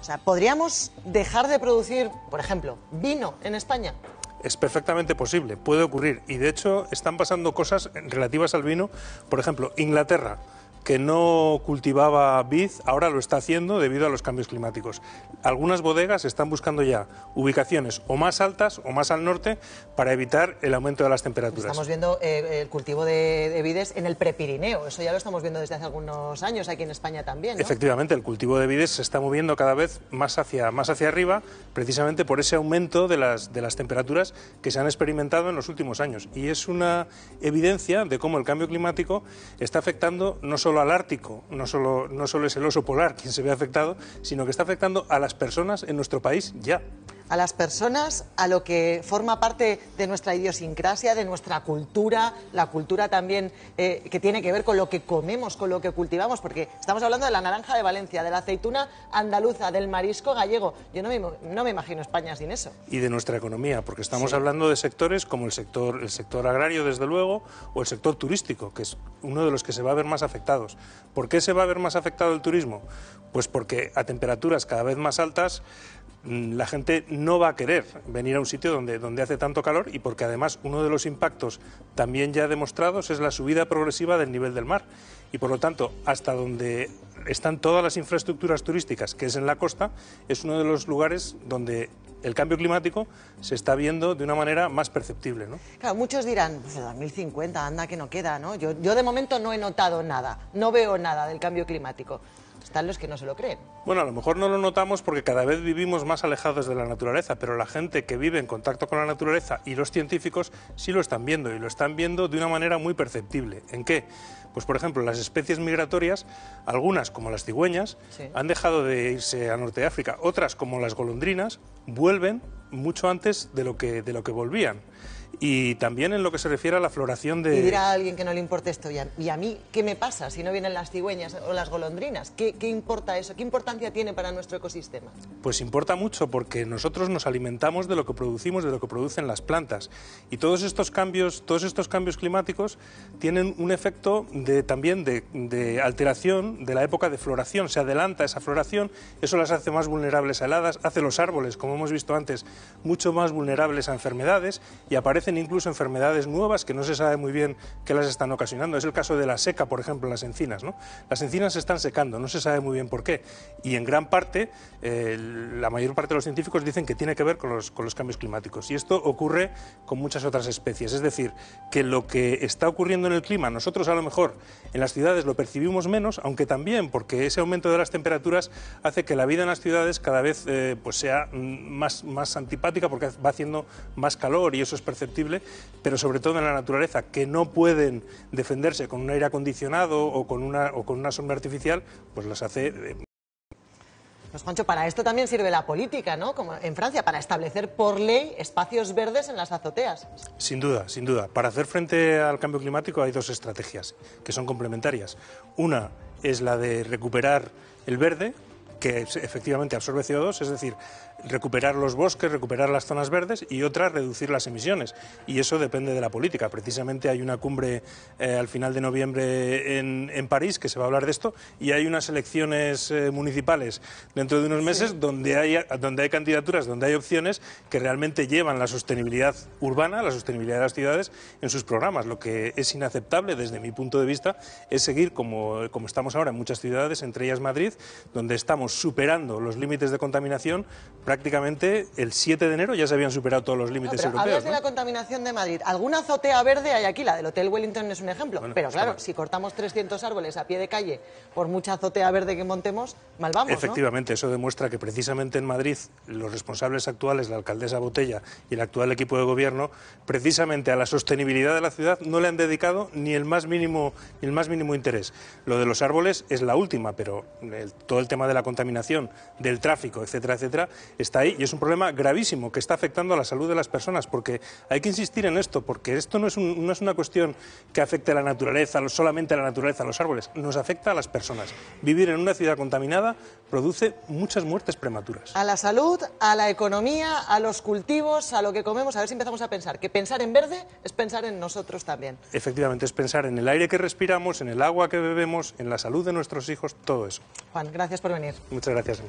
O sea, ¿podríamos dejar de producir, por ejemplo, vino en España? Es perfectamente posible, puede ocurrir. Y de hecho están pasando cosas relativas al vino. Por ejemplo, Inglaterra, que no cultivaba vid, ahora lo está haciendo debido a los cambios climáticos. Algunas bodegas están buscando ya ubicaciones o más altas o más al norte para evitar el aumento de las temperaturas. Estamos viendo el cultivo de vides en el Prepirineo, eso ya lo estamos viendo desde hace algunos años aquí en España también, ¿no? Efectivamente, el cultivo de vides se está moviendo cada vez más hacia arriba, precisamente por ese aumento de las temperaturas que se han experimentado en los últimos años. Y es una evidencia de cómo el cambio climático está afectando no solo al Ártico, no solo es el oso polar quien se ve afectado, sino que está afectando a las personas en nuestro país ya. A las personas, a lo que forma parte de nuestra idiosincrasia, de nuestra cultura, la cultura también que tiene que ver con lo que comemos, con lo que cultivamos, porque estamos hablando de la naranja de Valencia, de la aceituna andaluza, del marisco gallego. Yo no me imagino España sin eso. Y de nuestra economía, porque estamos hablando de sectores como el sector agrario, desde luego, o el sector turístico, que es uno de los que se va a ver más afectados. ¿Por qué se va a ver más afectado el turismo? Pues porque a temperaturas cada vez más altas la gente no va a querer venir a un sitio donde hace tanto calor, y porque además uno de los impactos también ya demostrados es la subida progresiva del nivel del mar, y por lo tanto hasta donde están todas las infraestructuras turísticas, que es en la costa, es uno de los lugares donde el cambio climático se está viendo de una manera más perceptible, ¿no? Claro, muchos dirán, pues 2050, anda que no queda, ¿no? Yo de momento no he notado nada, no veo nada del cambio climático. Están los que no se lo creen. Bueno, a lo mejor no lo notamos porque cada vez vivimos más alejados de la naturaleza, pero la gente que vive en contacto con la naturaleza y los científicos sí lo están viendo, y lo están viendo de una manera muy perceptible. ¿En qué? Pues por ejemplo, las especies migratorias, algunas como las cigüeñas, han dejado de irse a Norte de África, otras como las golondrinas vuelven mucho antes de lo que volvían. Y también en lo que se refiere a la floración de... Y dirá alguien que no le importe esto, ¿y a mí qué me pasa si no vienen las cigüeñas o las golondrinas? ¿Qué importa eso? ¿Qué importancia tiene para nuestro ecosistema? Pues importa mucho, porque nosotros nos alimentamos de lo que producimos, de lo que producen las plantas. Y todos estos cambios climáticos tienen un efecto también de alteración de la época de floración. Se adelanta esa floración, eso las hace más vulnerables a heladas, hace los árboles, como hemos visto antes, mucho más vulnerables a enfermedades, y aparecen incluso enfermedades nuevas que no se sabe muy bien qué las están ocasionando. Es el caso de la seca, por ejemplo, en las encinas, ¿no? Las encinas se están secando, no se sabe muy bien por qué, y en gran parte, la mayor parte de los científicos dicen que tiene que ver con los cambios climáticos, y esto ocurre con muchas otras especies. Es decir, que lo que está ocurriendo en el clima, nosotros a lo mejor en las ciudades lo percibimos menos, aunque también porque ese aumento de las temperaturas hace que la vida en las ciudades cada vez pues sea más antipática, porque va haciendo más calor, y eso es perceptible, pero sobre todo en la naturaleza, que no pueden defenderse con un aire acondicionado o con una sombra artificial, pues las hace... Pues Juancho, para esto también sirve la política, ¿no? Como en Francia, para establecer por ley espacios verdes en las azoteas. Sin duda, sin duda. Para hacer frente al cambio climático hay dos estrategias que son complementarias. Una es la de recuperar el verde, que efectivamente absorbe CO2, es decir, recuperar los bosques, recuperar las zonas verdes, y otra, reducir las emisiones. Y eso depende de la política. Precisamente hay una cumbre al final de noviembre en París, que se va a hablar de esto, y hay unas elecciones municipales dentro de unos meses donde hay candidaturas, donde hay opciones que realmente llevan la sostenibilidad urbana, la sostenibilidad de las ciudades en sus programas. Lo que es inaceptable desde mi punto de vista es seguir como estamos ahora en muchas ciudades, entre ellas Madrid, donde estamos superando los límites de contaminación. Prácticamente el 7 de enero ya se habían superado todos los límites europeos. Hablas de la contaminación de Madrid. ¿Alguna azotea verde hay aquí? La del Hotel Wellington es un ejemplo. Bueno, pero claro, si cortamos 300 árboles a pie de calle, por mucha azotea verde que montemos, mal vamos, ¿no? Efectivamente, eso demuestra que precisamente en Madrid los responsables actuales, la alcaldesa Botella y el actual equipo de gobierno, precisamente a la sostenibilidad de la ciudad no le han dedicado ni el más mínimo interés. Lo de los árboles es la última, pero todo el tema de la contaminación, del tráfico, etcétera, etcétera, está ahí, y es un problema gravísimo que está afectando a la salud de las personas, porque hay que insistir en esto, porque esto no es una cuestión que afecte a la naturaleza, solamente a la naturaleza, a los árboles, nos afecta a las personas. Vivir en una ciudad contaminada produce muchas muertes prematuras. A la salud, a la economía, a los cultivos, a lo que comemos, a ver si empezamos a pensar que pensar en verde es pensar en nosotros también. Efectivamente, es pensar en el aire que respiramos, en el agua que bebemos, en la salud de nuestros hijos, todo eso. Juan, gracias por venir. Muchas gracias.